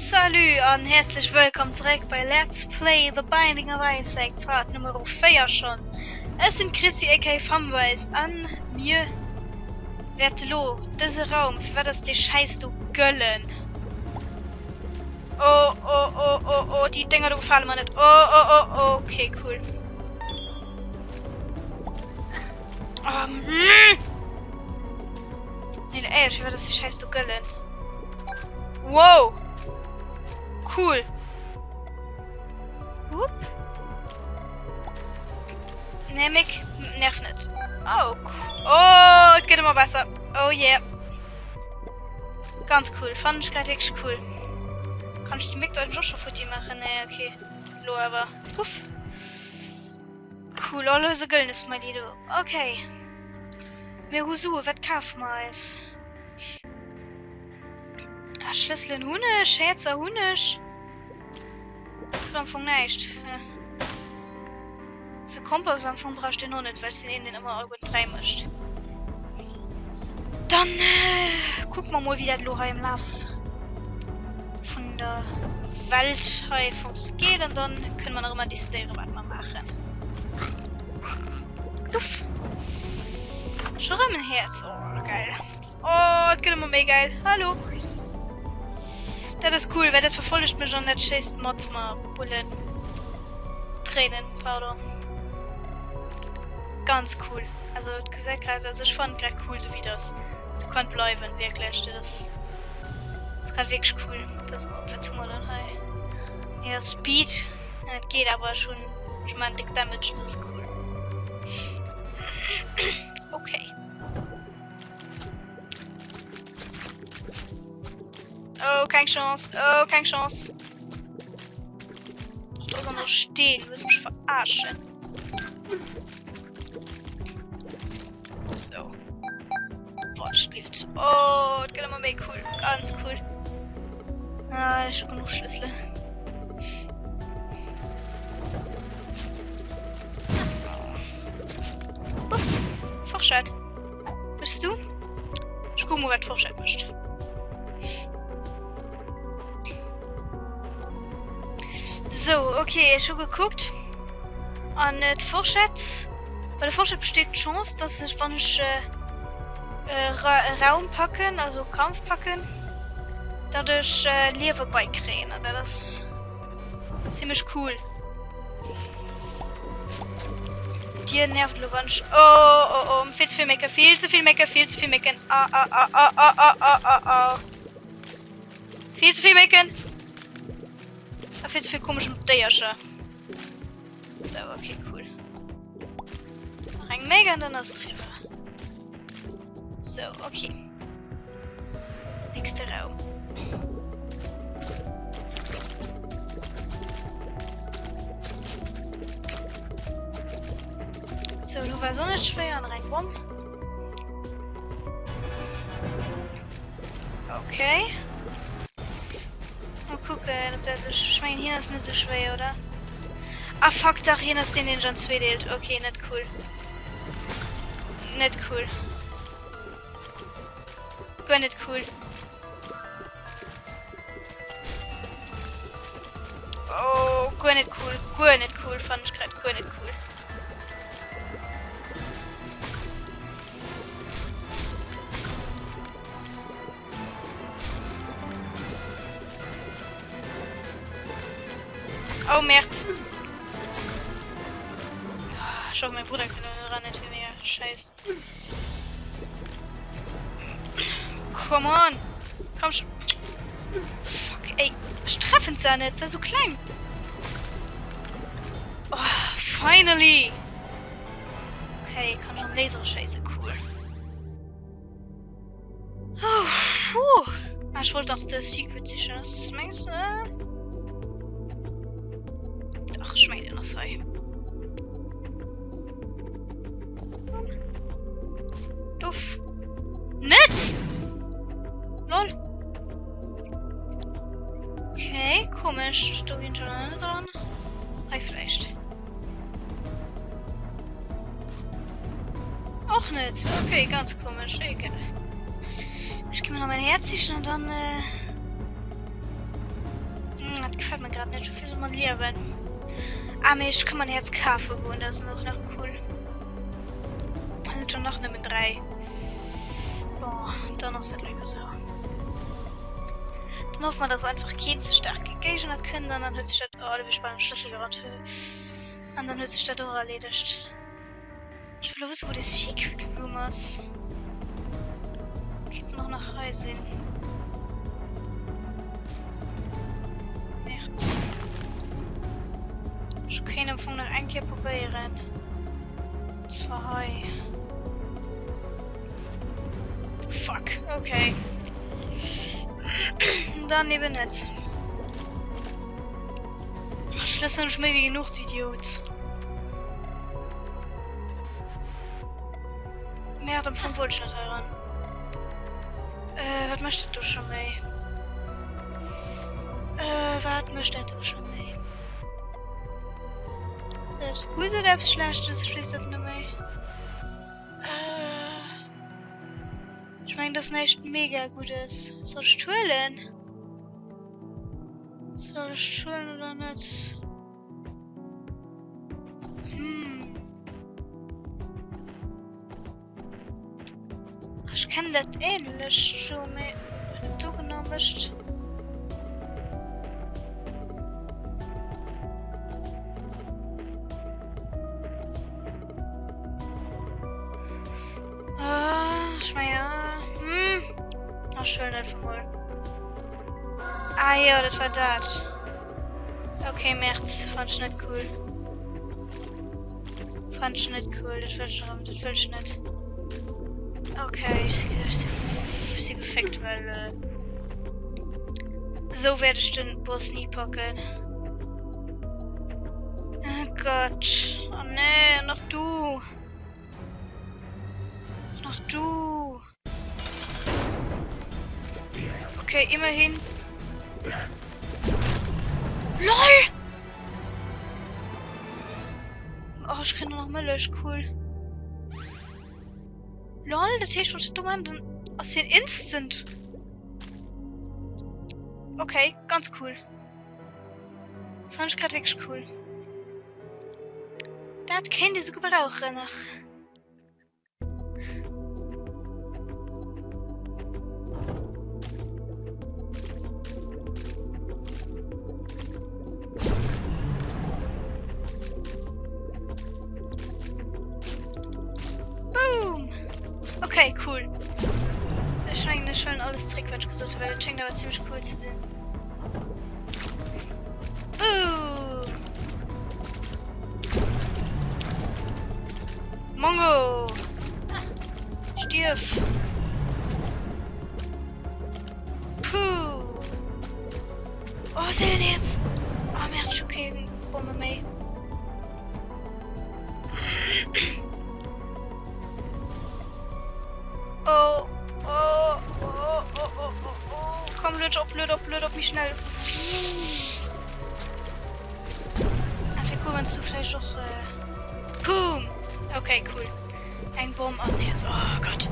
Salü und herzlich willkommen zurück bei Let's Play The Binding of Isaac, Part Nummer 4 schon. Es sind Chrissy aka Famweis an mir. Wertelo, dieser Raum, für was das die Scheiß du Göllen? Oh, die Dinger, du gefallen mir nicht. Oh, okay, cool. Nee, ey, für was das die Scheiß du Göllen? Wow! Cool. Whoop. Nämlich nervt nicht. Oh, cool. Oh, es geht immer besser. Oh yeah. Ganz cool. Fand ich gerade wirklich cool. Kann ich die mit euch schon für die machen? Nee, okay. Lo, aber. Uff. Cool, alle so güllen ist mein Lido. Okay. Mir Husu, was kaufen wir es? Schlüssel in Hunisch, Scherzer Hunisch. Anfang nicht. Für Kompass am Anfang brauchst du den noch nicht, weil es den immer irgendwo rein mischt. Dann gucken wir mal, wie das Loha im Lauf von der Welt geht und dann können wir noch immer diskutieren, was wir machen. Duff. Schrammenherz. Oh, geil. Oh, das geht immer mega geil. Hallo. Das ist cool, weil das verfolgt mich schon nicht scheiß Mod mal Bullen. Tränen, pardon. Ganz cool. Also gesagt gerade, also ich fand gerade cool, so wie das so kann bleiben, wirklich. Das kann wirklich cool. Das tun wir dann halt. Ja, Speed. Das geht aber schon. Ich meine, Dick Damage, das ist cool. Okay. Oh, keine Chance. Oh, keine Chance. Ich muss auch noch stehen. Du willst mich verarschen. So. Boah, Stift. Oh, das geht immer mehr cool. Ganz cool. Ah, ich habe genug Schlüssel. Fortschritt. Bist du? Ich gucke mal, was Fortschritt möchte. So, okay, ich habe geguckt. Und der Fortschritt besteht die Chance, dass ich, wenn ich Raum packen, also Kampf packen, dadurch Leben beikriegen. Das ist ziemlich cool. Die nervt Luvansch. Oh, viel zu viel meckern, viel zu viel meckern. Viel zu viel meckern. Viel zu viel komische Därsche. So, okay, cool. Ein mega in der Treffer. So, okay. Nächster Raum. So, du war so nicht schwer und rein, bumm. Okay. Mal gucken, ich meine, hier ist nicht so schwer, oder? Ah, fuck, doch, hier ist den schon zweidelt. Okay, nicht cool. Nicht cool. Gar nicht cool. Oh, gar nicht cool. Gar nicht cool, fand ich gerade. Gar nicht cool. Oh, Merd. Schau, mein Bruder kann ran, nicht mehr. Scheiße. Come on. Komm schon. Fuck, ey. Straffen sie nicht, sei so klein. Oh, finally. Okay, kann schon Laser, scheiße, cool. Oh, puh. Ich wollte doch das Secret sicher. Das meinst du? Ach, ich meine das sei. Duff. Nicht! Lol. Okay, komisch. Du gehst schon dran. Hey, vielleicht. Auch nicht. Okay, ganz komisch. Egal. Ich gebe mir noch mein Herzchen und dann das gefällt mir gerade nicht. So viel soll man leben. Aber ich kann man jetzt Kaffee holen, das ist noch cool. Also schon noch Nummer 3. Boah, dann noch sind Leute so. Dann hoffen wir, dass einfach kein zu stark gegeben hat können, dann hat sich das... Oh, da bin ich beim Schlüssel gerade. Und dann hat sich das auch erledigt. Ich will wissen, wo die Secret Room ist. Geht noch nach Hause. Echt. Ich kann ihn von nach Einkehr probieren. Das war Heu. Fuck, okay. Dann eben nicht. Schlüssel nicht mehr wie genug, Idiot. Mehr dann vom Wohlstand heran. Was möchtest du schon mehr? Was möchtest du schon mehr? Selbst gut oder selbst schlecht, das schließt das nicht mehr. Ich meine, das nicht mega gut ist. Soll ich twillen? Soll ich twillen oder nicht? Ich kann das ähnlich schon mit du genommen bist. Ich meine ja. Ach schön, das mal. Ah ja, das war das. Okay, März, fand ich nicht cool. Fand ich nicht cool, das will ich nicht. Okay, ich sehe gefeckt, weil so werde ich den Boss nie packen. Oh Gott. Oh nee, noch du. Noch du. Okay, immerhin. LOL! Oh, ich kann nur noch Müll, ist cool. LOL, das heißt, was du meinst, aus den Instant. Okay, ganz cool. Fand ich gerade wirklich cool. Das kennt ihr so gebrauchen noch. Okay, cool. Das scheint schon alles Trickquatsch gesucht, weil das scheint aber ziemlich cool zu sehen. Mongo! Stirb! Puh! Oh, sehen jetzt! Oh, mir hat schon keine Bombe mehr. Oh, oh, oh, oh, oh, oh, oh. Komm, blöd auf mich schnell. Ach, wie cool, wenn du vielleicht doch, Boom! Okay, cool. Ein Bomb an jetzt. Oh Gott.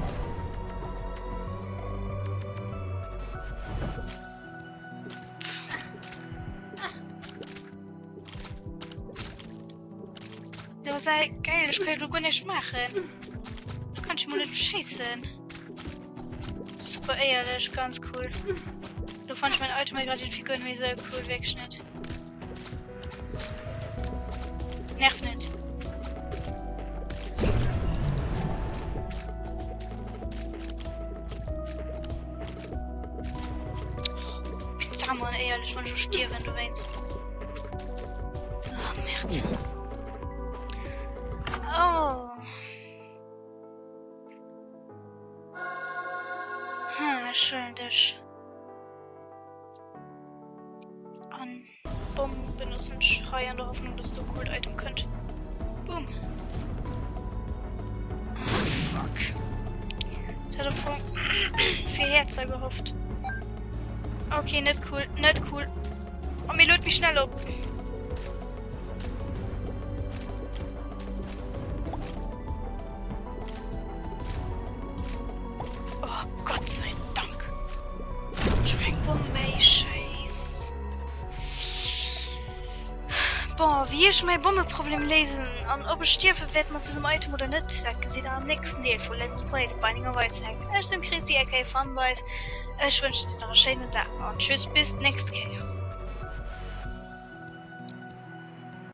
Das sei geil, ich kann gar nicht machen. Du kannst mal nicht scheißen. Super ehrlich, ganz cool. Du fandst mein Item gerade die Figur irgendwie sehr cool wegschnitt. Nerv nicht. Sag mal ehrlich, wenn du stirbst, wenn du weinst. Oh, Merd. Oh. Schön, das an Bomben benutzen, Schrei in der Hoffnung, dass du Gold Item könnt. Boom. Oh, fuck. Ich hatte vor 4 Herzer gehofft. Okay, nicht cool, nicht cool. Oh, mir lädt mich schnell ab. Oh, Gott sei Dank. Schwenk Bombe, Scheiß. boah, wie ich mein Bombeproblem lesen und ob ich sterbe wird mit diesem Item oder nicht, das seht ihr am nächsten Teil von Let's Play, The Binding of Isaac. Ich bin Chrissy, aka Funboys. Ich wünsche dir noch einen schönen Tag und tschüss, bis nächstes Mal.